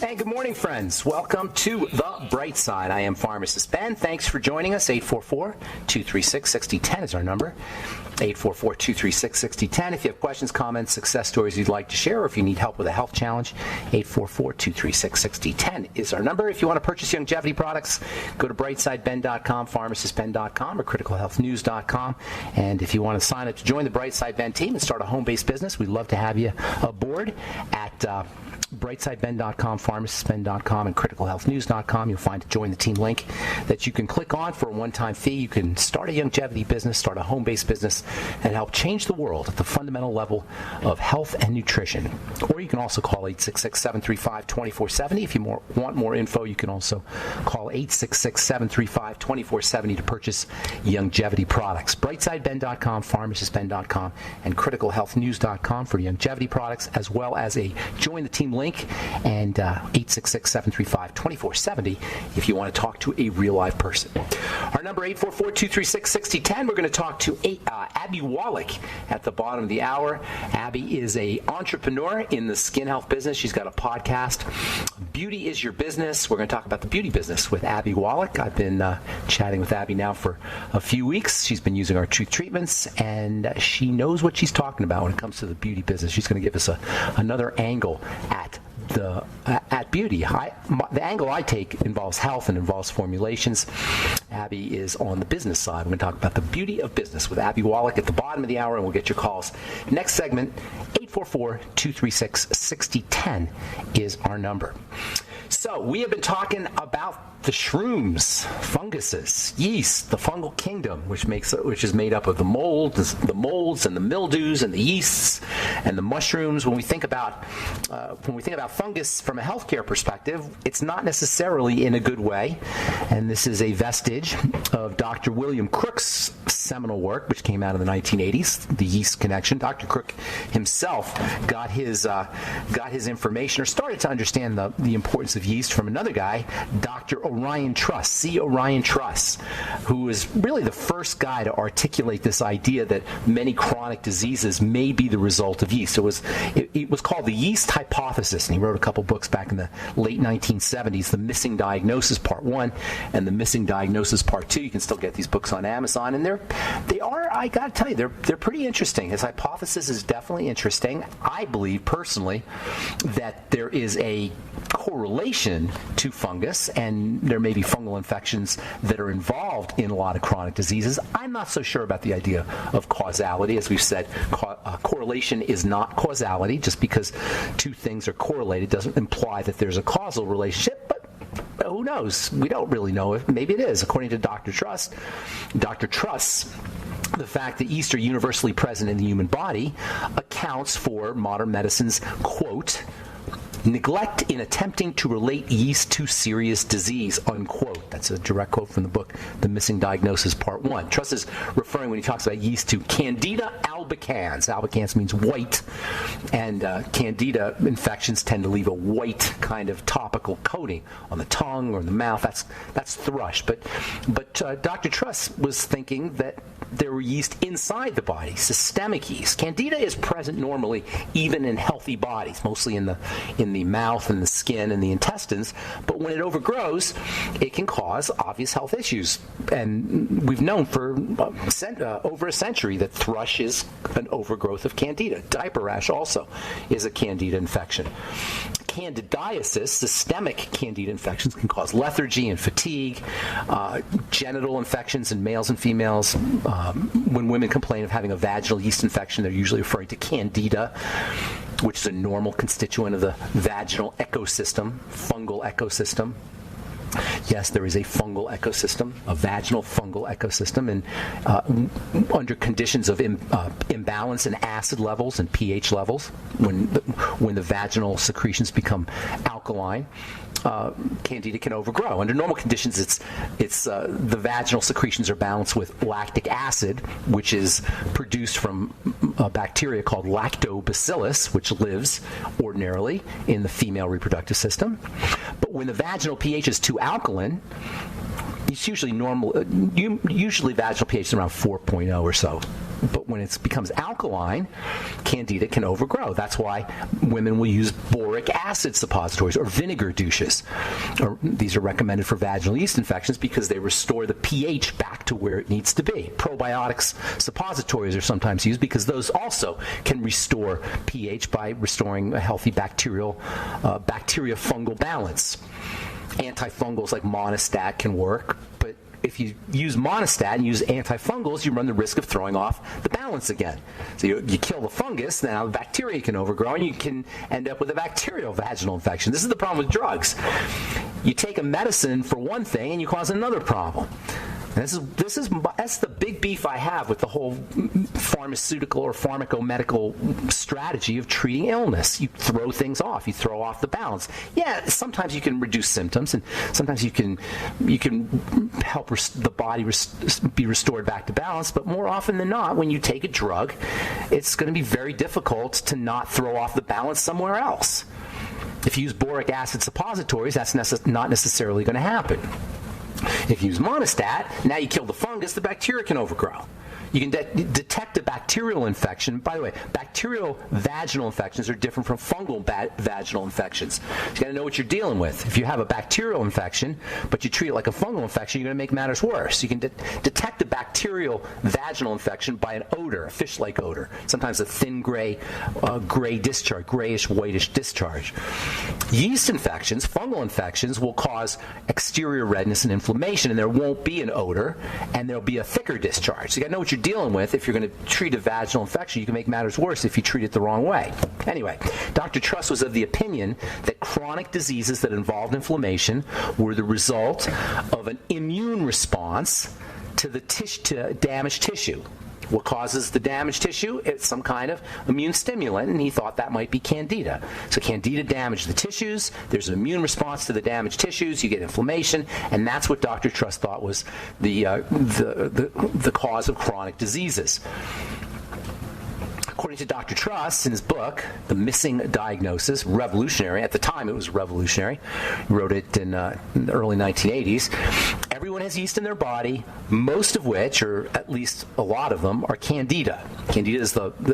Hey, good morning, friends. Welcome to The Bright Side. I am Pharmacist Ben. Thanks for joining us. 844-236-6010 is our number. 844-236-6010. If you have questions, comments, success stories you'd like to share, or if you need help with a health challenge, 844-236-6010 is our number. If you want to purchase longevity products, go to brightsideben.com, pharmacistben.com, or criticalhealthnews.com. And if you want to sign up to join the Brightside Ben team and start a home-based business, we'd love to have you aboard at brightsideben.com, pharmacistben.com, and criticalhealthnews.com. You'll find a Join the Team link that you can click on for a one-time fee. You can start a longevity business, start a home-based business, and help change the world at the fundamental level of health and nutrition. Or you can also call 866-735-2470. If you want more info, you can also call 866-735-2470 to purchase longevity products. brightsideben.com, pharmacistben.com, and criticalhealthnews.com for longevity products, as well as a Join the Team link, and 866-735-2470 if you want to talk to a real live person. Our number 844-236-6010. We're going to talk to Abby Wallach at the bottom of the hour. Abby is an entrepreneur in the skin health business. She's got a podcast, Beauty is Your Business. We're going to talk about the beauty business with Abby Wallach. I've been chatting with Abby now for a few weeks. She's been using our truth treatments, and she knows what she's talking about when it comes to the beauty business. She's going to give us another angle at beauty. The angle I take involves health and involves formulations. Abby is on the business side. We're going to talk about the beauty of business with Abby Wallach at the bottom of the hour, and we'll get your calls. Next segment, 844-236-6010 is our number. So we have been talking about the shrooms, funguses, yeast, the fungal kingdom, which is made up of the molds and the mildews and the yeasts and the mushrooms. When we think about fungus from a healthcare perspective, it's not necessarily in a good way, and this is a vestige of Dr. William Crook's seminal work, which came out in the 1980s, the Yeast Connection. Dr. Crook himself got his information, or started to understand the importance of yeast, from another guy, Dr. Orion Truss, C. Orion Truss, who was really the first guy to articulate this idea that many chronic diseases may be the result of yeast. It was called the yeast hypothesis, and he wrote a couple books back in the late 1970s, The Missing Diagnosis Part 1 and The Missing Diagnosis Part 2. You can still get these books on Amazon, and they are, I got to tell you, they're pretty interesting. His hypothesis is definitely interesting. I believe personally that there is a correlation to fungus, and there may be fungal infections that are involved in a lot of chronic diseases. I'm not so sure about the idea of causality. As we've said, correlation is not causality. Just because two things are correlated doesn't imply that there's a causal relationship, but who knows? We don't really know. Maybe it is. According to Dr. Truss, the fact that yeast are universally present in the human body accounts for modern medicine's, quote, neglect in attempting to relate yeast to serious disease, unquote. That's a direct quote from the book, The Missing Diagnosis Part 1. Truss is referring, when he talks about yeast, to Candida albicans. Albicans means white, and Candida infections tend to leave a white kind of topical coating on the tongue or the mouth. That's thrush. But Dr. Truss was thinking that there were yeast inside the body, systemic yeast. Candida is present normally even in healthy bodies, mostly in the mouth and the skin and the intestines, but when it overgrows, it can cause obvious health issues. And we've known for over a century that thrush is an overgrowth of Candida. Diaper rash also is a Candida infection. Candidiasis, systemic Candida infections, can cause lethargy and fatigue. Genital infections in males and females. When women complain of having a vaginal yeast infection, they're usually referring to Candida, which is a normal constituent of the vaginal ecosystem, fungal ecosystem. Yes, there is a fungal ecosystem, a vaginal fungal ecosystem, and under conditions of imbalance in acid levels and pH levels, when the vaginal secretions become alkaline, Candida can overgrow. Under normal conditions, the vaginal secretions are balanced with lactic acid, which is produced from a bacteria called lactobacillus, which lives ordinarily in the female reproductive system. But when the vaginal pH is too alkaline, It's usually normal. Usually vaginal pH is around 4.0 or so. But when it becomes alkaline, candida can overgrow. That's why women will use boric acid suppositories or vinegar douches. These are recommended for vaginal yeast infections because they restore the pH back to where it needs to be. Probiotics suppositories are sometimes used because those also can restore pH by restoring a healthy bacteria-fungal balance. Antifungals like monostat can work, but if you use monostat and use antifungals, you run the risk of throwing off the balance again. So you kill the fungus, now the bacteria can overgrow, and you can end up with a bacterial vaginal infection. This is the problem with drugs. You take a medicine for one thing, and you cause another problem. And that's the big beef I have with the whole pharmaceutical or pharmacomedical strategy of treating illness. You throw things off. You throw off the balance. Yeah, sometimes you can reduce symptoms, and sometimes you can help the body be restored back to balance. But more often than not, when you take a drug, it's going to be very difficult to not throw off the balance somewhere else. If you use boric acid suppositories, that's not necessarily going to happen. If you use monostat, now you kill the fungus, the bacteria can overgrow. You can detect a bacterial infection. By the way, bacterial vaginal infections are different from fungal vaginal infections. So you got to know what you're dealing with. If you have a bacterial infection, but you treat it like a fungal infection, you're going to make matters worse. You can detect a bacterial vaginal infection by an odor, a fish-like odor. Sometimes a thin gray discharge, grayish, whitish discharge. Yeast infections, fungal infections, will cause exterior redness and inflammation, and there won't be an odor, and there'll be a thicker discharge. So you got to know what you're dealing with. If you're going to treat a vaginal infection, you can make matters worse if you treat it the wrong way. Anyway, Dr. Truss was of the opinion that chronic diseases that involved inflammation were the result of an immune response to to damaged tissue. What causes the damaged tissue? It's some kind of immune stimulant, and he thought that might be candida. So candida damaged the tissues. There's an immune response to the damaged tissues. You get inflammation, and that's what Dr. Truss thought was the cause of chronic diseases. According to Dr. Truss, in his book, The Missing Diagnosis, revolutionary. At the time, it was revolutionary. He wrote it in the early 1980s. Everyone has yeast in their body, most of which, or at least a lot of them, are candida. Candida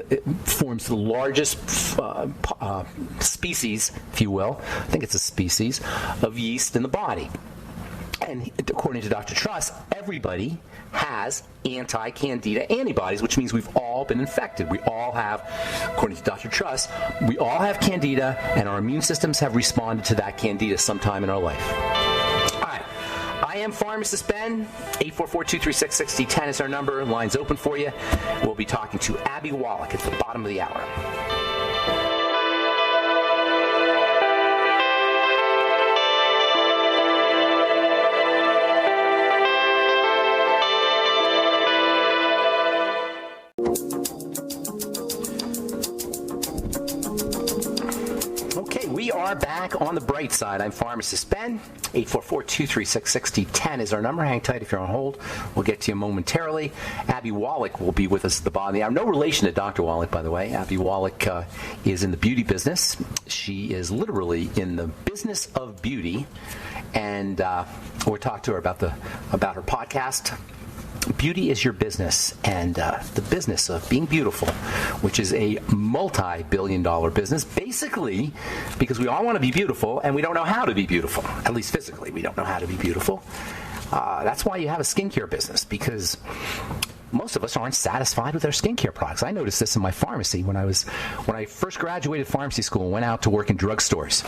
it forms the largest species, if you will. I think it's a species of yeast in the body. And according to Dr. Truss, everybody has anti-candida antibodies, which means we've all been infected. We all have, according to Dr. Truss, we all have candida, and our immune systems have responded to that candida sometime in our life. All right. I am Pharmacist Ben. 844-236-6010 is our number. Line's open for you. We'll be talking to Abby Wallach at the bottom of the hour. We are back on the bright side. I'm Pharmacist Ben. 844-236-6010 is our number. Hang tight if you're on hold. We'll get to you momentarily. Abby Wallach will be with us at the bottom of the hour. No relation to Dr. Wallach, by the way. Abby Wallach is in the beauty business. She is literally in the business of beauty. And we'll talk to her about her podcast, Beauty is Your Business, and the business of being beautiful, which is a multi-billion-dollar business, basically because we all want to be beautiful, and we don't know how to be beautiful. At least physically, we don't know how to be beautiful. That's why you have a skincare business, because most of us aren't satisfied with our skincare products. I noticed this in my pharmacy when I first graduated pharmacy school and went out to work in drugstores.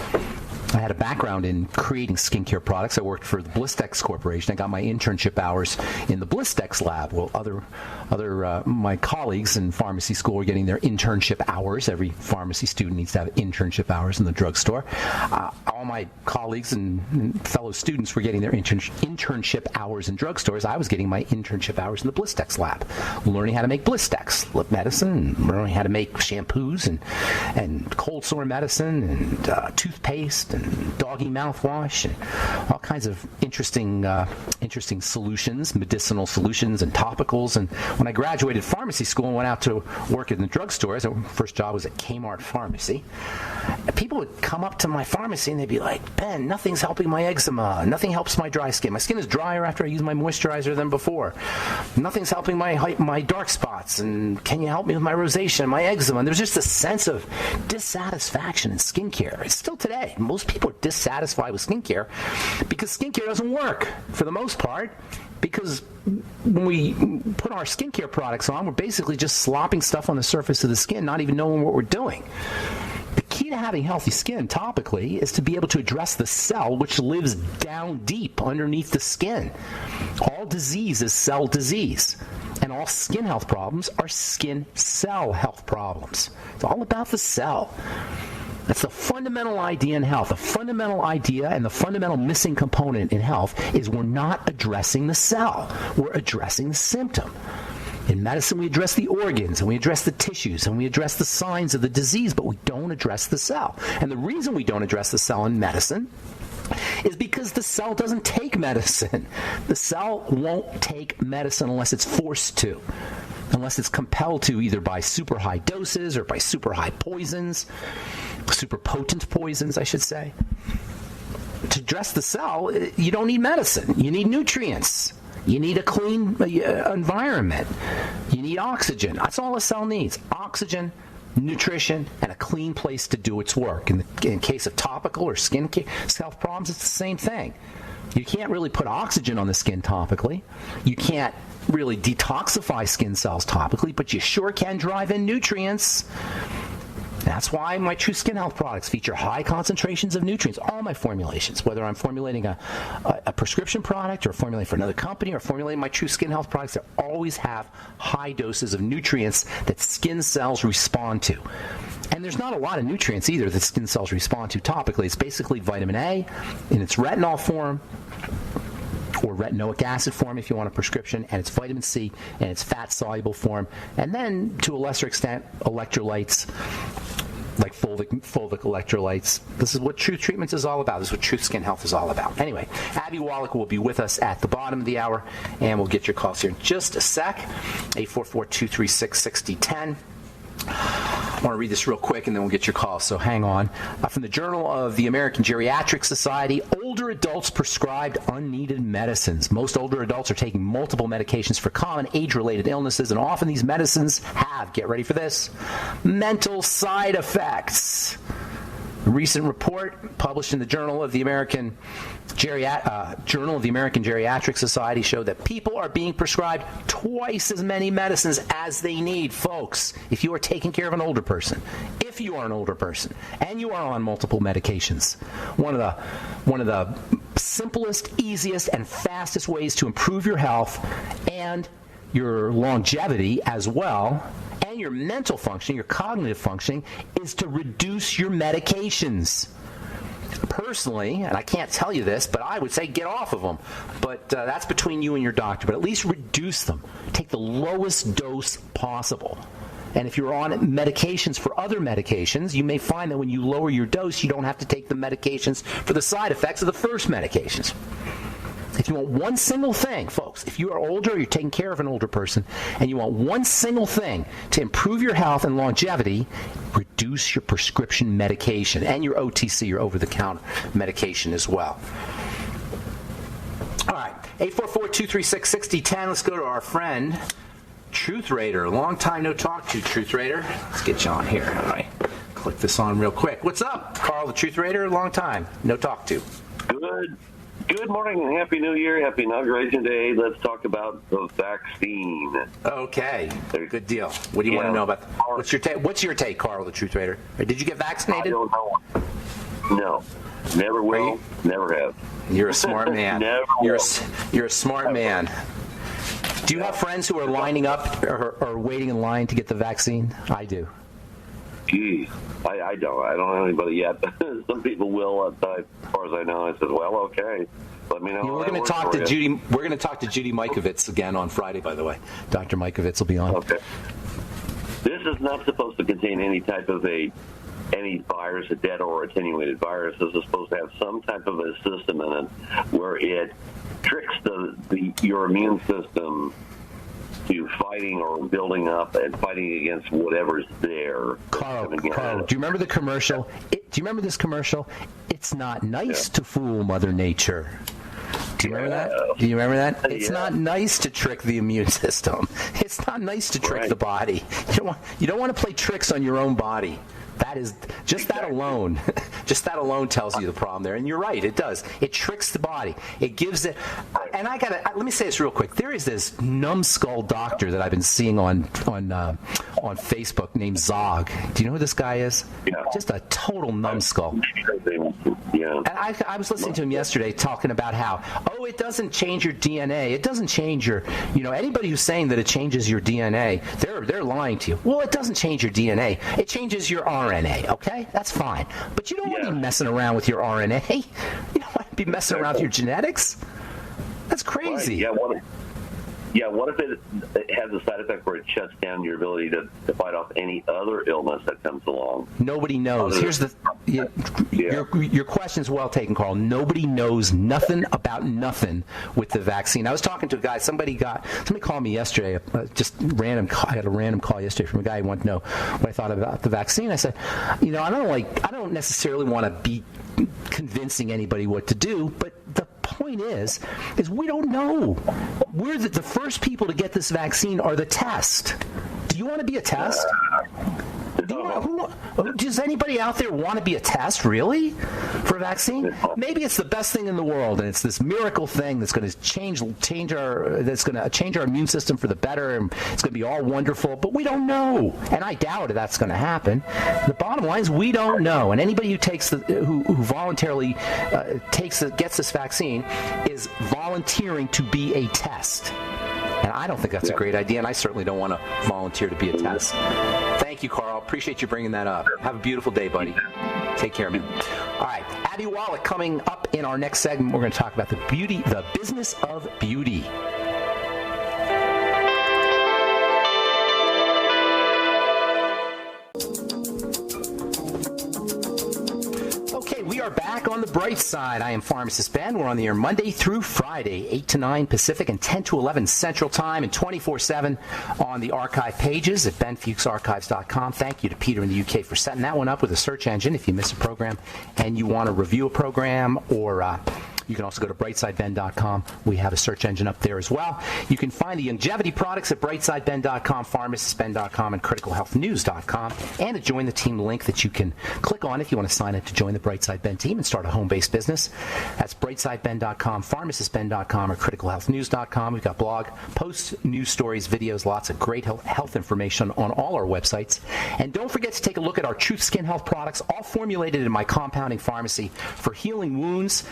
I had a background in creating skincare products. I worked for the Blistex Corporation. I got my internship hours in the Blistex lab. Well, my colleagues in pharmacy school were getting their internship hours. Every pharmacy student needs to have internship hours in the drugstore. All my colleagues and fellow students were getting their internship hours in drugstores. I was getting my internship hours in the Blistex lab, learning how to make Blistex lip medicine, learning how to make shampoos and cold sore medicine and toothpaste and doggy mouthwash and all kinds of interesting solutions, medicinal solutions and topicals. And when I graduated pharmacy school and went out to work in the drugstores, my first job was at Kmart Pharmacy. People would come up to my pharmacy and they'd be like, Ben, nothing's helping my eczema. Nothing helps my dry skin. My skin is drier after I use my moisturizer than before. Nothing's helping my dark spots. And can you help me with my rosacea and my eczema? And there's just a sense of dissatisfaction in skincare. It's still today. Most people are dissatisfied with skincare because skincare doesn't work for the most part. Because when we put our skincare products on, we're basically just slopping stuff on the surface of the skin, not even knowing what we're doing. The key to having healthy skin topically is to be able to address the cell which lives down deep underneath the skin. All disease is cell disease, and all skin health problems are skin cell health problems. It's all about the cell. That's the fundamental idea in health. The fundamental idea and the fundamental missing component in health is we're not addressing the cell. We're addressing the symptom. In medicine, we address the organs, and we address the tissues, and we address the signs of the disease, but we don't address the cell. And the reason we don't address the cell in medicine is because the cell doesn't take medicine. The cell won't take medicine unless it's forced to, unless it's compelled to, either by super high doses or by super high poisons, super potent poisons, I should say. To address the cell, you don't need medicine. You need nutrients. You need a clean environment. You need oxygen. That's all a cell needs. Oxygen, nutrition, and a clean place to do its work. In case of topical or skin health problems, it's the same thing. You can't really put oxygen on the skin topically. You can't really detoxify skin cells topically, but you sure can drive in nutrients. That's why my True Skin Health products feature high concentrations of nutrients. All my formulations, whether I'm formulating a prescription product or formulating for another company or formulating my True Skin Health products, they always have high doses of nutrients that skin cells respond to. And there's not a lot of nutrients either that skin cells respond to topically. It's basically vitamin A in its retinol form, or retinoic acid form if you want a prescription, and it's vitamin C in its fat-soluble form, and then to a lesser extent electrolytes like fulvic electrolytes. This is what True Treatments is all about. This is what True Skin Health is all about. Anyway, Abby Wallach will be with us at the bottom of the hour, and we'll get your calls here in just a sec. 844-236-6010. I want to read this real quick, and then we'll get your call, so hang on. From the Journal of the American Geriatric Society, older adults prescribed unneeded medicines. Most older adults are taking multiple medications for common age-related illnesses, and often these medicines have, get ready for this, mental side effects. A recent report published in the Journal of the American Geriatric Society showed that people are being prescribed twice as many medicines as they need, folks. If you are taking care of an older person, if you are an older person, and you are on multiple medications, one of the simplest, easiest, and fastest ways to improve your health and your longevity as well, and your mental functioning, your cognitive functioning, is to reduce your medications. Personally, and I can't tell you this, but I would say get off of them. But that's between you and your doctor. But at least reduce them. Take the lowest dose possible. And if you're on medications for other medications, you may find that when you lower your dose, you don't have to take the medications for the side effects of the first medications. If you want one single thing, folks, if you are older, you're taking care of an older person, and you want one single thing to improve your health and longevity, reduce your prescription medication and your OTC, your over-the-counter medication as well. All right, 844-236-6010. Let's go to our friend, Truth Raider. Long time no talk to, Truth Raider. Let's get you on here. All right, click this on real quick. What's up, Carl, the Truth Raider? Long time no talk to. Good morning and Happy New Year. Happy Inauguration Day. Let's talk about the vaccine. Okay. Good deal. What do you want to know about? What's your take, Carl, the Truth Raider? Did you get vaccinated? I don't know. No. Never will. Never have. You're a smart man. You're a smart man. Do you have friends who are lining up or waiting in line to get the vaccine? I do. Gee, I don't. I don't know anybody yet. Some people will, as far as I know. I said, well, okay. Let me know. We're going to talk to Judy. We're going to talk to Judy Mikovits again on Friday. By the way, Dr. Mikovits will be on. Okay. This is not supposed to contain any type of a any virus, a dead or attenuated virus, is supposed to have some type of a system in it where it tricks your immune system to fighting or building up and fighting against whatever's there. Carl, do you remember the commercial? Do you remember this commercial? It's not nice to fool Mother Nature. Do you remember that? Do you remember that? It's not nice to trick the immune system. It's not nice to trick the body. You don't want to play tricks on your own body. That is just that alone. Just that alone tells you the problem there. And you're right, it does. It tricks the body. It gives it. And let me say this real quick. There is this numbskull doctor that I've been seeing on Facebook named Zog. Do you know who this guy is? Yeah. Just a total numbskull. Yeah. And I was listening to him yesterday talking about how, it doesn't change your DNA. It doesn't change your, anybody who's saying that it changes your DNA, they're lying to you. Well, it doesn't change your DNA. It changes your RNA, okay? That's fine. But you don't want to be messing around with your RNA. You don't want to be messing around with your genetics. That's crazy. Right. What if it has a side effect where it shuts down your ability to fight off any other illness that comes along? Nobody knows. Here's your question's well taken, Carl. Nobody knows nothing about nothing with the vaccine. I was talking to a guy. Somebody called me yesterday. Just random. I got a random call yesterday from a guy who wanted to know what I thought about the vaccine. I said, I don't necessarily want to be convincing anybody what to do, but the point is we don't know. We're the first people to get this vaccine are the test. Do you want to be a test? Does anybody out there want to be a test, really, for a vaccine? Maybe it's the best thing in the world, and it's this miracle thing that's going to change our immune system for the better, and it's going to be all wonderful. But we don't know, and I doubt that's going to happen. The bottom line is we don't know, and anybody who voluntarily gets this vaccine is volunteering to be a test. And I don't think that's a great idea, and I certainly don't want to volunteer to be a test. Thank you, Carl. Appreciate you bringing that up. Have a beautiful day, buddy. Take care, man. All right, Abby Wallach coming up in our next segment. We're going to talk about the business of beauty. We are back on the bright side. I am Pharmacist Ben. We're on the air Monday through Friday, 8 to 9 Pacific and 10 to 11 Central Time, and 24/7 on the archive pages at benfuchsarchives.com. Thank you to Peter in the UK for setting that one up with a search engine. If you miss a program and you want to review a program, or you can also go to brightsideben.com. We have a search engine up there as well. You can find the longevity products at brightsideben.com, pharmacistben.com, and criticalhealthnews.com, and a join the team link that you can click on if you want to sign up to join the Brightside Ben team and start a home-based business. That's brightsideben.com, pharmacistben.com, or criticalhealthnews.com. We've got blog posts, news stories, videos, lots of great health information on all our websites. And don't forget to take a look at our Truth Skin Health products, all formulated in my compounding pharmacy for healing wounds.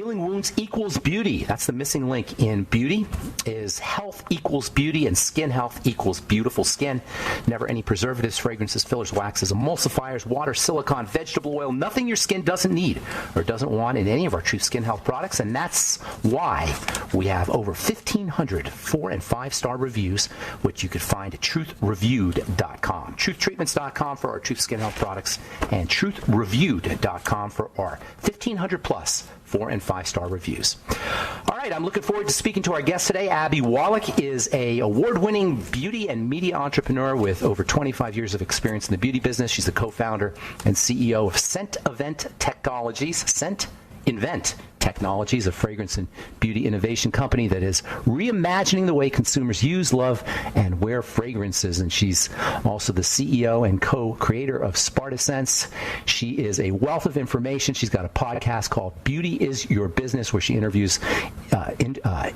Healing wounds equals beauty. That's the missing link in beauty, is health equals beauty, and skin health equals beautiful skin. Never any preservatives, fragrances, fillers, waxes, emulsifiers, water, silicone, vegetable oil, nothing your skin doesn't need or doesn't want in any of our Truth Skin Health products. And that's why we have over 1,500 4- and 5-star reviews, which you could find at truthreviewed.com. Truthtreatments.com for our Truth Skin Health products, and truthreviewed.com for our 1,500 plus 4- and 5-star reviews. All right, I'm looking forward to speaking to our guest today. Abby Wallach is a award-winning beauty and media entrepreneur with over 25 years of experience in the beauty business. She's the co-founder and CEO of Scent Event Technologies. Scent Invent Technologies, a fragrance and beauty innovation company that is reimagining the way consumers use, love, and wear fragrances. And she's also the CEO and co-creator of SpartaSense. She is a wealth of information. She's got a podcast called Beauty is Your Business, where she interviews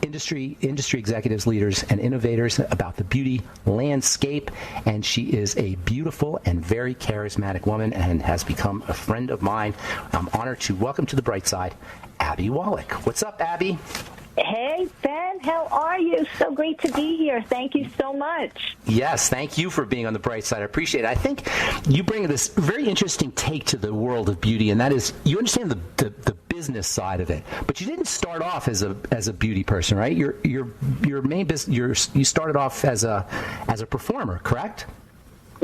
industry executives, leaders, and innovators about the beauty landscape. And she is a beautiful and very charismatic woman and has become a friend of mine. I'm honored to welcome to the bright side Abby Wallach. What's up, Abby? Hey, Ben. How are you? So great to be here. Thank you so much. Yes, thank you for being on the bright side. I appreciate it. I think you bring this very interesting take to the world of beauty, and that is you understand the business side of it, but you didn't start off as a beauty person, right? Your main business. You started off as a performer, correct?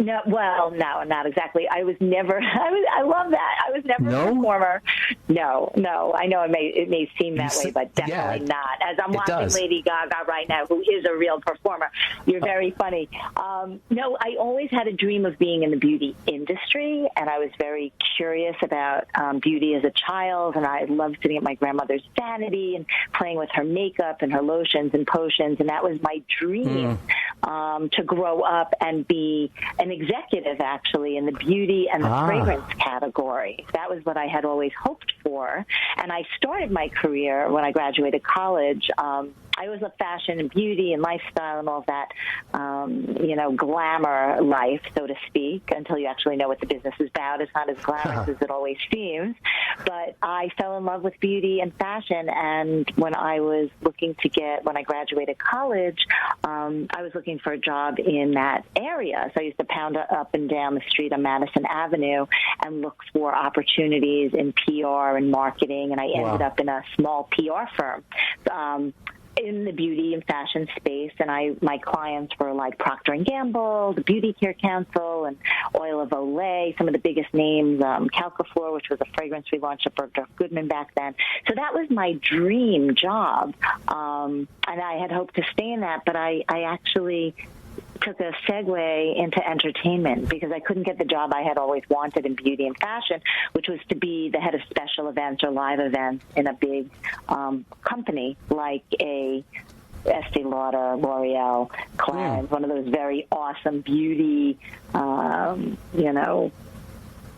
No, not exactly. I was never. I love that. I was never a performer. No. I know it may seem that way, but definitely not. As I'm watching Lady Gaga right now, who is a real performer. You're very funny. No, I always had a dream of being in the beauty industry, and I was very curious about beauty as a child, and I loved sitting at my grandmother's vanity and playing with her makeup and her lotions and potions, and that was my dream to grow up and be an executive, actually, in the beauty and the fragrance category. That was what I had always hoped for. And I started my career when I graduated college. I always loved fashion and beauty and lifestyle and all that, glamour life, so to speak, until you actually know what the business is about. It's not as glamorous as it always seems. But I fell in love with beauty and fashion, and when I graduated college, I was looking for a job in that area. So I used to pound up and down the street on Madison Avenue and look for opportunities in PR and marketing, and I ended up in a small PR firm. In the beauty and fashion space, and my clients were like Procter & Gamble, the Beauty Care Council, and Oil of Olay, some of the biggest names, Calcaflor, which was a fragrance we launched at Bergdorf Goodman back then. So that was my dream job, and I had hoped to stay in that, but I actually took a segue into entertainment because I couldn't get the job I had always wanted in beauty and fashion, which was to be the head of special events or live events in a big company like a Estee Lauder, L'Oreal, Clarins, one of those very awesome beauty,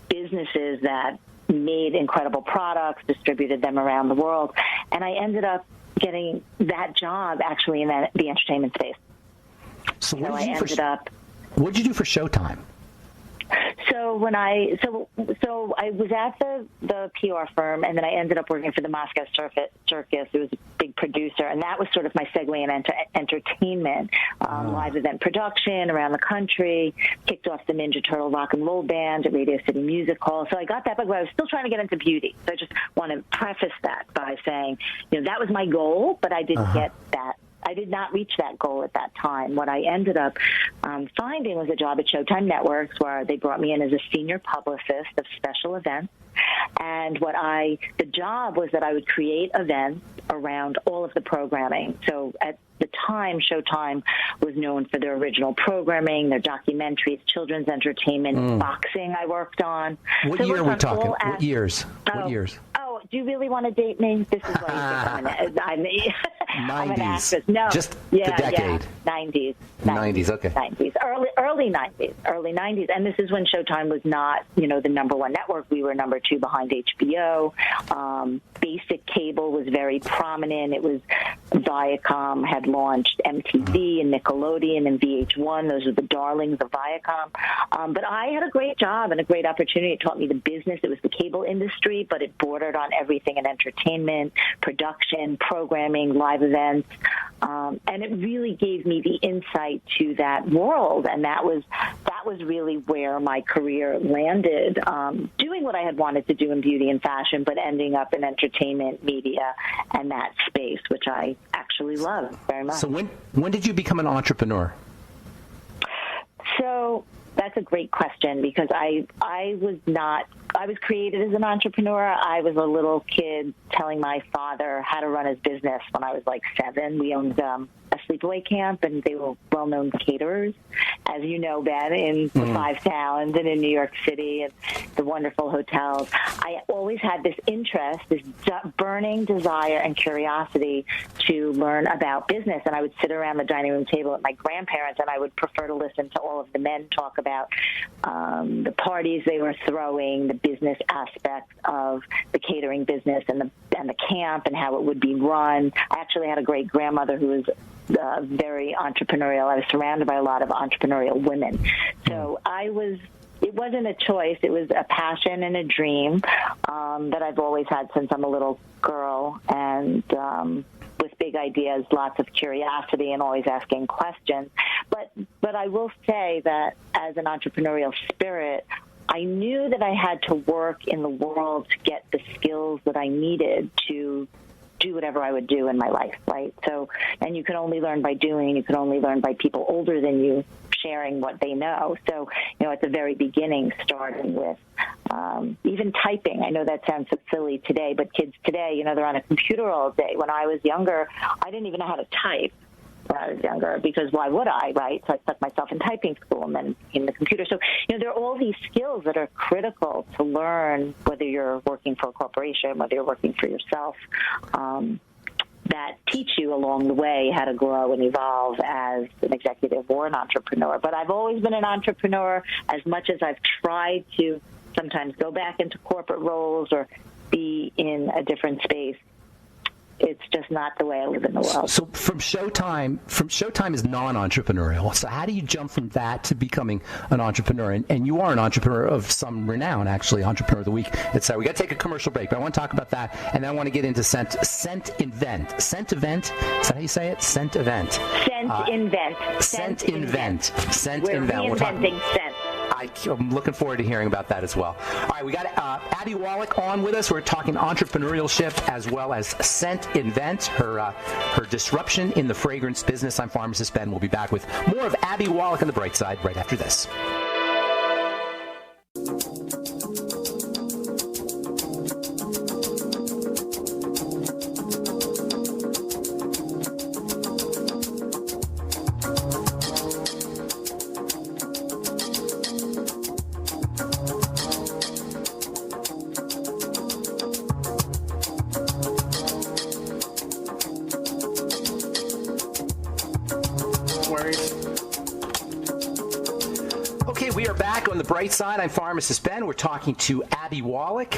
businesses that made incredible products, distributed them around the world. And I ended up getting that job actually in the entertainment space. So what did you do for Showtime? So I was at the PR firm, and then I ended up working for the Moscow Circus. It was a big producer, and that was sort of my segue into entertainment, live event production around the country. Kicked off the Ninja Turtle Rock and Roll Band at Radio City Music Hall. So I got that, but I was still trying to get into beauty. So I just want to preface that by saying, that was my goal, but I didn't get that. I did not reach that goal at that time. What I ended up finding was a job at Showtime Networks, where they brought me in as a senior publicist of special events. And the job was that I would create events around all of the programming. So at the time, Showtime was known for their original programming, their documentaries, children's entertainment, boxing I worked on. What year are we talking? What years? Oh, do you really want to date me? This is why you think I'm an actress. No. Just the decade. 90s. 90s, okay. 90s. Early 90s. And this is when Showtime was not, the number one network. We were number two behind HBO. Basic cable was very prominent. It was Viacom had launched MTV and Nickelodeon and VH1. Those were the darlings of Viacom. But I had a great job and a great opportunity. It taught me the business. It was the cable industry, but it bordered on everything in entertainment, production, programming, live events. And it really gave me the insight to that world. And that was really where my career landed, doing what I had wanted to do in beauty and fashion, but ending up in entertainment, media, and that space, which I actually love very much. So when did you become an entrepreneur? So that's a great question, because I was created as an entrepreneur. I was a little kid telling my father how to run his business when I was like 7. We owned a sleepaway camp, and they were well-known caterers, as you know, Ben, in the 5 towns and in New York City and the wonderful hotels. I always had this interest, this burning desire and curiosity to learn about business, and I would sit around the dining room table at my grandparents, and I would prefer to listen to all of the men talk about the parties they were throwing, the business aspect of the catering business and the camp and how it would be run. I actually had a great grandmother who was very entrepreneurial. I was surrounded by a lot of entrepreneurial women. So it wasn't a choice. It was a passion and a dream that I've always had since I'm a little girl, and with big ideas, lots of curiosity, and always asking questions. But I will say that as an entrepreneurial spirit, I knew that I had to work in the world to get the skills that I needed to do whatever I would do in my life, right? So, and you can only learn by doing. You can only learn by people older than you sharing what they know. So, at the very beginning, starting with even typing. I know that sounds so silly today, but kids today, they're on a computer all day. When I was younger, I didn't even know how to type when I was younger, because why would I, right? So I stuck myself in typing school and then in the computer. So, there are all these skills that are critical to learn, whether you're working for a corporation, whether you're working for yourself, that teach you along the way how to grow and evolve as an executive or an entrepreneur. But I've always been an entrepreneur. As much as I've tried to sometimes go back into corporate roles or be in a different space, it's just not the way I live in the world. So from Showtime is non-entrepreneurial. So how do you jump from that to becoming an entrepreneur? And you are an entrepreneur of some renown, actually, Entrepreneur of the Week, etc. We got to take a commercial break, but I want to talk about that, and then I want to get into Scent Invent. Scent Event? Is that how you say it? Scent Event. Scent Invent. Scent Invent. Scent We're Invent. reinventing scent. I'm looking forward to hearing about that as well. All right, we got Abby Wallach on with us. We're talking entrepreneurship as well as Scent Invent, her disruption in the fragrance business. I'm Pharmacist Ben. We'll be back with more of Abby Wallach on the bright side right after this. Okay, we are back on the bright side. I'm Pharmacist Ben. We're talking to Abby Wallach,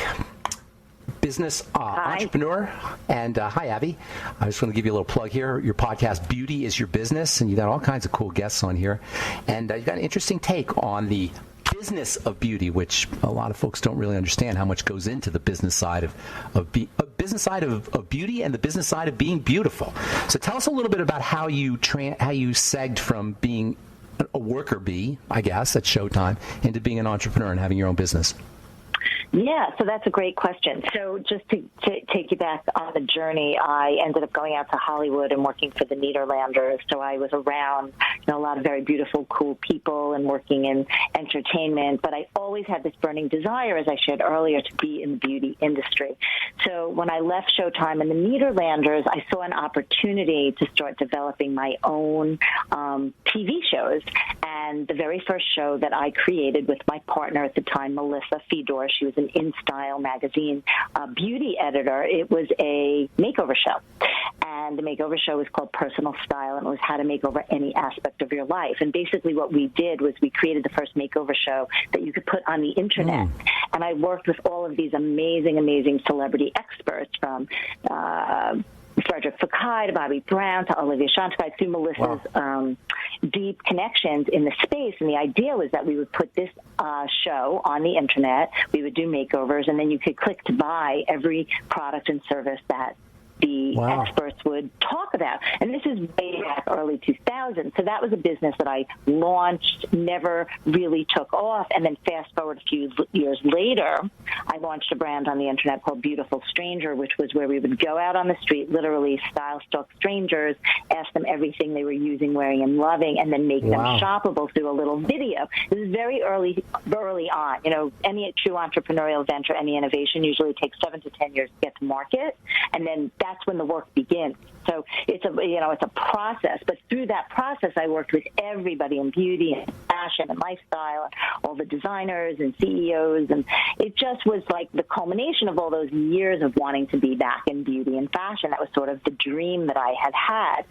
business entrepreneur. And hi, Abby. I just want to give you a little plug here. Your podcast, Beauty is Your Business, and you got all kinds of cool guests on here. And you've got an interesting take on the business of beauty, which a lot of folks don't really understand how much goes into the business side of beauty and the business side of being beautiful. So tell us a little bit about how you segged from being a worker bee, I guess, at Showtime, into being an entrepreneur and having your own business. Yeah, so that's a great question. So just to take you back on the journey, I ended up going out to Hollywood and working for the Nederlanders. So I was around, a lot of very beautiful, cool people and working in entertainment. But I always had this burning desire, as I shared earlier, to be in the beauty industry. So when I left Showtime and the Nederlanders, I saw an opportunity to start developing my own TV shows. And the very first show that I created with my partner at the time, Melissa Fedor, she was an InStyle magazine beauty editor. It was a makeover show. And the makeover show was called Personal Style, and it was how to make over any aspect of your life. And basically what we did was we created the first makeover show that you could put on the Internet. And I worked with all of these amazing, amazing celebrity experts, from Frederick Fekkai to Bobby Brown to Olivia Shantagai, through Melissa's deep connections in the space. And the idea was that we would put this show on the Internet, we would do makeovers, and then you could click to buy every product and service that the experts would talk about. And this is way back early 2000. So that was a business that I launched, never really took off. And then fast forward a few years later, I launched a brand on the Internet called Beautiful Stranger, which was where we would go out on the street, literally style stalk strangers, ask them everything they were using, wearing, and loving, and then make them shoppable through a little video. This is very early on. Any true entrepreneurial venture, any innovation usually takes 7 to 10 years to get to market. And then that's when the work begins. So it's a process. But through that process, I worked with everybody in beauty and fashion and lifestyle, and all the designers and CEOs. And it just was like the culmination of all those years of wanting to be back in beauty and fashion. That was sort of the dream that I had had.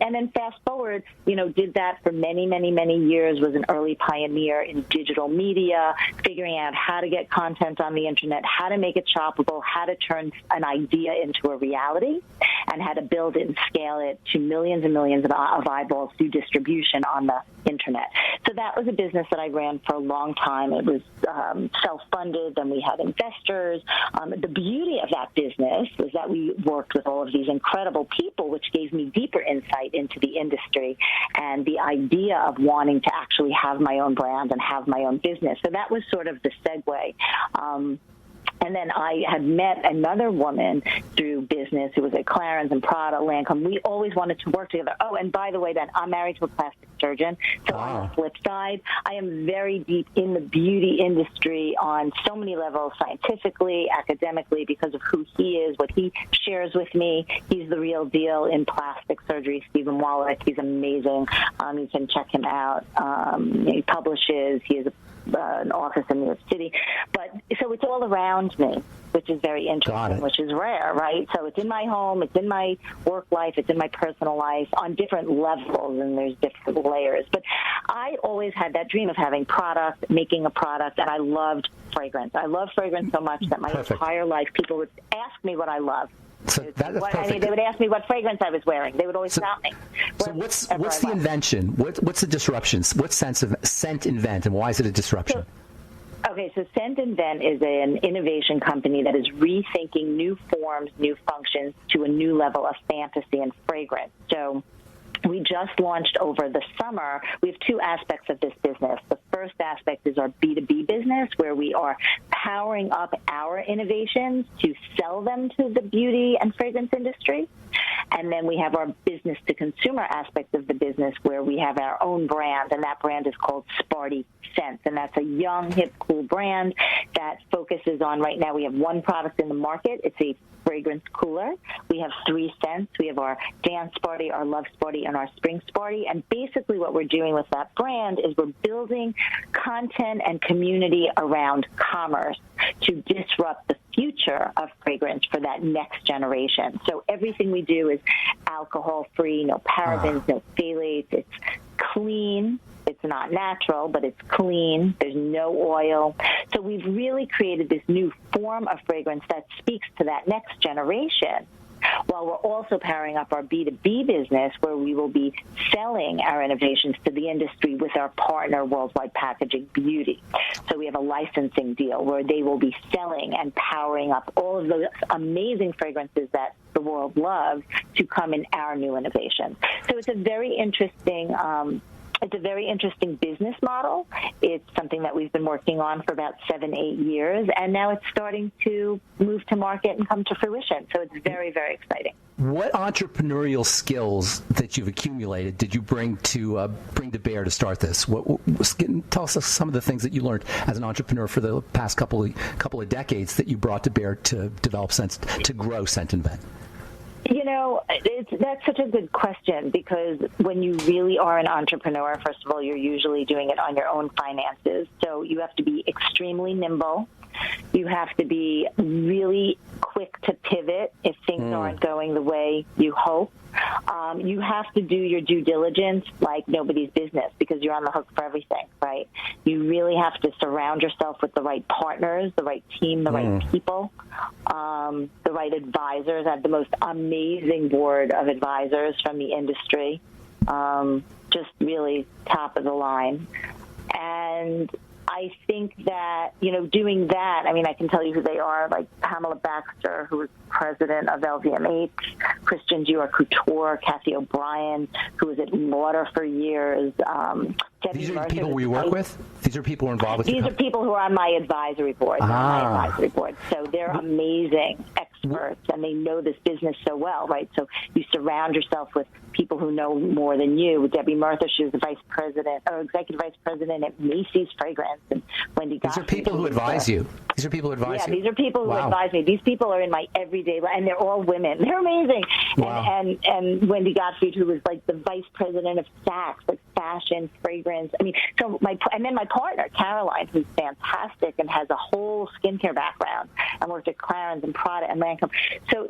And then fast forward, did that for many, many, many years, was an early pioneer in digital media, figuring out how to get content on the Internet, how to make it shoppable, how to turn an idea into a reality, and how to build it and scale it to millions and millions of eyeballs through distribution on the Internet. So that was a business that I ran for a long time. It was self-funded, then we had investors. The beauty of that business was that we worked with all of these incredible people, which gave me deeper insight into the industry and the idea of wanting to actually have my own brand and have my own business. So that was sort of the segue. And then I had met another woman through business who was at Clarins and Prada, Lancome. We always wanted to work together. Oh, and by the way, Ben, I'm married to a plastic surgeon. So on the flip side, I am very deep in the beauty industry on so many levels, scientifically, academically, because of who he is, what he shares with me. He's the real deal in plastic surgery, Stephen Wallach. He's amazing. You can check him out. He publishes. He has an office in New York City. But so it's all around me, which is very interesting, which is rare, right? So it's in my home, it's in my work life, it's in my personal life on different levels, and there's different layers. But I always had that dream of having product, making a product, and I loved fragrance. I love fragrance so much that my entire life people would ask me what I love. So that's perfect. I mean, they would ask me what fragrance I was wearing. They would always stop me. So what's the invention? What's the disruption? What sense of Scent Invent, and why is it a disruption? Okay, so Scent Invent is an innovation company that is rethinking new forms, new functions to a new level of fantasy and fragrance. So we just launched over the summer. We have two aspects of this business. The first aspect is our B2B business, where we are powering up our innovations to sell them to the beauty and fragrance industry. And then we have our business-to-consumer aspect of the business, where we have our own brand, and that brand is called Sparty Scents. And that's a young, hip, cool brand that focuses on, right now we have one product in the market. It's a fragrance cooler. We have 3 scents. We have our Dance Sparty, our Love Sparty, and our Spring Sparty. And basically what we're doing with that brand is we're building content and community around commerce to disrupt the future of fragrance for that next generation. So everything we do is alcohol-free, no parabens, no phthalates. It's clean. It's not natural, but it's clean. There's no oil. So we've really created this new form of fragrance that speaks to that next generation, while we're also powering up our B2B business, where we will be selling our innovations to the industry with our partner, Worldwide Packaging Beauty. So we have a licensing deal where they will be selling and powering up all of those amazing fragrances that the world loves to come in our new innovations. So it's a very interesting business model. It's something that we've been working on for about 7-8 years, and now it's starting to move to market and come to fruition. So it's very, very exciting. What entrepreneurial skills that you've accumulated did you bring to bear to start this? Tell us some of the things that you learned as an entrepreneur for the past couple of decades that you brought to bear to develop to grow Scent Invent. You know, that's such a good question, because when you really are an entrepreneur, first of all, you're usually doing it on your own finances. So you have to be extremely nimble. You have to be really quick to pivot if things aren't going the way you hope. You have to do your due diligence like nobody's business, because you're on the hook for everything, right? You really have to surround yourself with the right partners, the right team, the right people, the right advisors. I have the most amazing board of advisors from the industry, just really top of the line. And I think that, doing that, I mean, I can tell you who they are, like Pamela Baxter, who was president of LVMH, Christian Dior Couture, Kathy O'Brien, who was at Lauder for years. These are people we work with? These are people who are involved with These are people who are on my advisory board. So they're amazing experts, and they know this business so well, right? So you surround yourself with people who know more than you. Debbie Merther, she was the executive vice president at Macy's Fragrance, and Wendy Gottfried. These are people who advise you. These are people who advise you. Yeah, these are people who advise me. These people are in my everyday life, and they're all women. They're amazing. Wow. And Wendy Gottfried, who was like the vice president of Saks, like fashion, fragrance. I mean, and then my partner, Caroline, who's fantastic and has a whole skincare background and worked at Clarins and Prada and Lancome. So,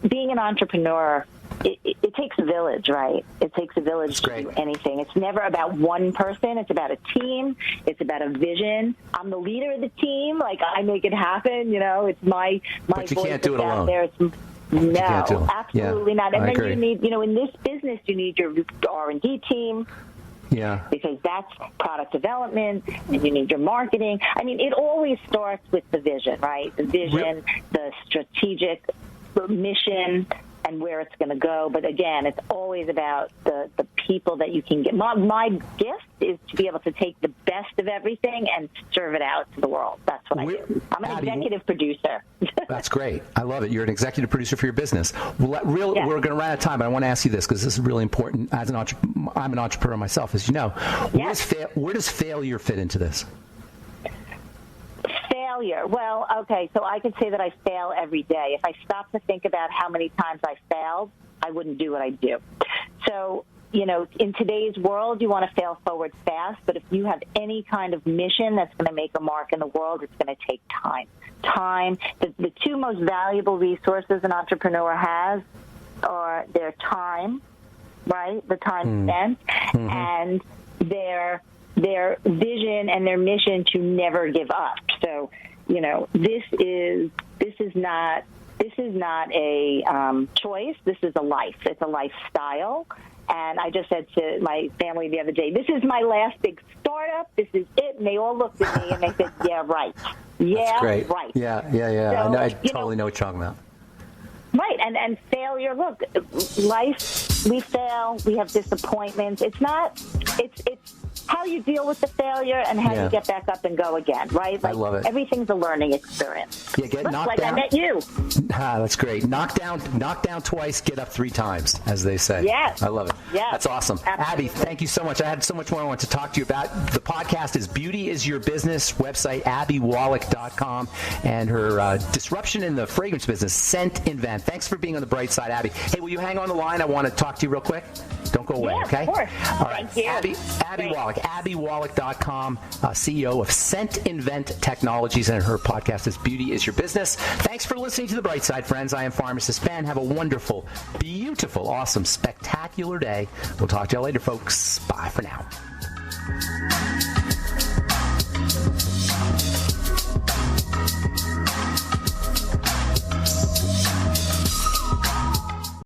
being an entrepreneur, it takes a village, right? It takes a village to do anything. It's never about one person. It's about a team. It's about a vision. I'm the leader of the team. Like, I make it happen. It's my but you voice can't do it alone. there. No, absolutely not. And then agree. you need, in this business, you need your R&D team. Yeah. Because that's product development, and you need your marketing. I mean, it always starts with the vision, right? The vision, the strategic mission, and where it's going to go. But again, it's always about the people that you can get. My gift is to be able to take the best of everything and serve it out to the world. That's what I do. I'm an executive producer. That's great. I love it. You're an executive producer for your business. We're going to run out of time, but I want to ask you this because this is really important. I'm an entrepreneur myself, as you know. Where does failure fit into this? Failure. Well, okay, so I could say that I fail every day. If I stop to think about how many times I failed, I wouldn't do what I do. So, in today's world, you want to fail forward fast, but if you have any kind of mission that's going to make a mark in the world, it's going to take time. The two most valuable resources an entrepreneur has are their time, right? The time spent, and their vision and their mission to never give up. So, this is not a choice. This is a life. It's a lifestyle. And I just said to my family the other day, this is my last big startup. This is it. And they all looked at me and they said, yeah, right. Yeah, that's great. Right. Yeah. So, I totally know what you're talking about. Right, and failure. Look, life. We fail. We have disappointments. It's how you deal with the failure and how you get back up and go again. Right. I love it. Everything's a learning experience. Yeah, get knocked down. I met you. That's great. Knock down twice, get up 3 times, as they say. Yes. I love it. Yes. That's awesome. Absolutely. Abby, thank you so much. I had so much more I want to talk to you about. The podcast is Beauty is Your Business, website abbywallach.com, and her disruption in the fragrance business, Scent Invent. Thanks for being on the bright side, Abby. Hey, will you hang on the line? I want to talk to you real quick. Don't go away, okay? Of course. All right. Thank you. Abby Wallach, abbywallach.com, CEO of Scent Invent Technologies, and her podcast is Beauty is Your Business. Thanks for listening to The Bright Side, friends. I am Pharmacist Ben. Have a wonderful, beautiful, awesome, spectacular day. We'll talk to you later, folks. Bye for now.